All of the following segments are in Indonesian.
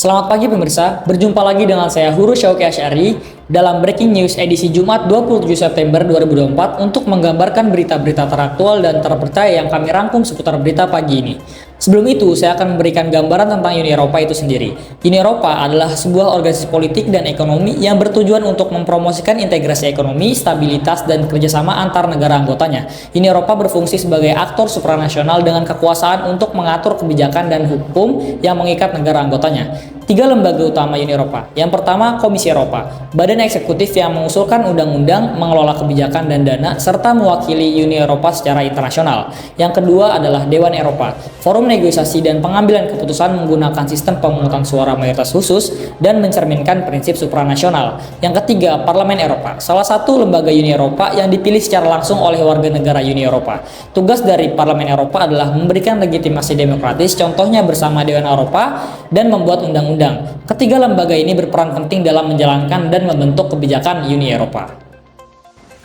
Selamat pagi pemirsa, berjumpa lagi dengan saya Huru Syauki Asy'ari dalam Breaking News edisi Jumat 27 September 2024 untuk menggambarkan berita-berita teraktual dan terpercaya yang kami rangkum seputar berita pagi ini. Sebelum itu, saya akan memberikan gambaran tentang Uni Eropa itu sendiri. Uni Eropa adalah sebuah organisasi politik dan ekonomi yang bertujuan untuk mempromosikan integrasi ekonomi, stabilitas, dan kerjasama antar negara anggotanya. Uni Eropa berfungsi sebagai aktor supranasional dengan kekuasaan untuk mengatur kebijakan dan hukum yang mengikat negara anggotanya. Tiga lembaga utama Uni Eropa. Yang pertama, Komisi Eropa, badan eksekutif yang mengusulkan undang-undang, mengelola kebijakan dan dana, serta mewakili Uni Eropa secara internasional. Yang kedua adalah Dewan Eropa, forum negosiasi dan pengambilan keputusan menggunakan sistem pemungutan suara mayoritas khusus dan mencerminkan prinsip supranasional. Yang ketiga, Parlemen Eropa, salah satu lembaga Uni Eropa yang dipilih secara langsung oleh warga negara Uni Eropa. Tugas dari Parlemen Eropa adalah memberikan legitimasi demokratis, contohnya bersama Dewan Eropa, dan membuat undang-undang. Ketiga lembaga ini berperan penting dalam menjalankan dan membentuk kebijakan Uni Eropa.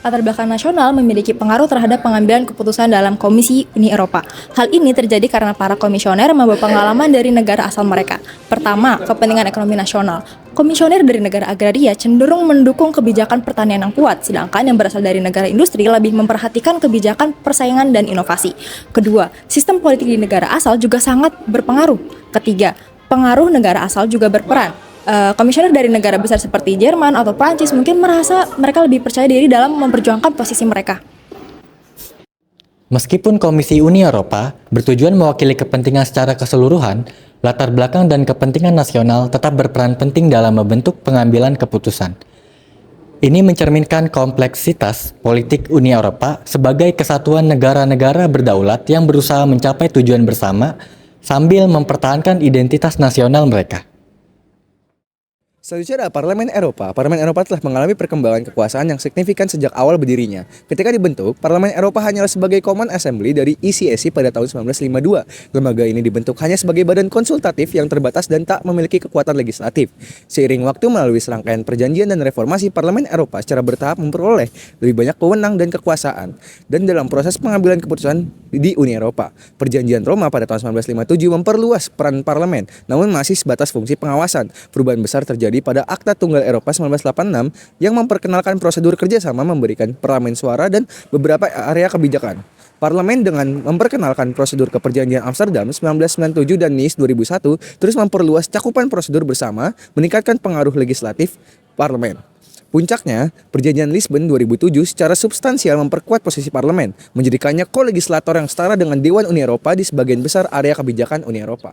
Latar belakang nasional memiliki pengaruh terhadap pengambilan keputusan dalam Komisi Uni Eropa. Hal ini terjadi karena para komisioner membawa pengalaman dari negara asal mereka. Pertama, kepentingan ekonomi nasional. Komisioner dari negara agraria cenderung mendukung kebijakan pertanian yang kuat, sedangkan yang berasal dari negara industri lebih memperhatikan kebijakan persaingan dan inovasi. Kedua, sistem politik di negara asal juga sangat berpengaruh. Ketiga, pengaruh negara asal juga berperan. Komisioner dari negara besar seperti Jerman atau Prancis mungkin merasa mereka lebih percaya diri dalam memperjuangkan posisi mereka. Meskipun Komisi Uni Eropa bertujuan mewakili kepentingan secara keseluruhan, latar belakang dan kepentingan nasional tetap berperan penting dalam membentuk pengambilan keputusan. Ini mencerminkan kompleksitas politik Uni Eropa sebagai kesatuan negara-negara berdaulat yang berusaha mencapai tujuan bersama sambil mempertahankan identitas nasional mereka. Selanjutnya ada Parlemen Eropa. Parlemen Eropa telah mengalami perkembangan kekuasaan yang signifikan sejak awal berdirinya. Ketika dibentuk, Parlemen Eropa hanyalah sebagai Common Assembly dari ECAC pada tahun 1952. Lembaga ini dibentuk hanya sebagai badan konsultatif yang terbatas dan tak memiliki kekuatan legislatif. Seiring waktu melalui serangkaian perjanjian dan reformasi, Parlemen Eropa secara bertahap memperoleh lebih banyak wewenang dan kekuasaan. Dan dalam proses pengambilan keputusan di Uni Eropa, Perjanjian Roma pada tahun 1957 memperluas peran parlemen, namun masih sebatas fungsi pengawasan. Perubahan besar terjadi pada Akta Tunggal Eropa 1986 yang memperkenalkan prosedur kerjasama, memberikan parlemen suara dan beberapa area kebijakan. Parlemen dengan memperkenalkan prosedur keperjanjian Amsterdam 1997 dan Nice 2001 terus memperluas cakupan prosedur bersama, meningkatkan pengaruh legislatif parlemen. Puncaknya, Perjanjian Lisbon 2007 secara substansial memperkuat posisi parlemen, menjadikannya ko-legislator yang setara dengan Dewan Uni Eropa di sebagian besar area kebijakan Uni Eropa.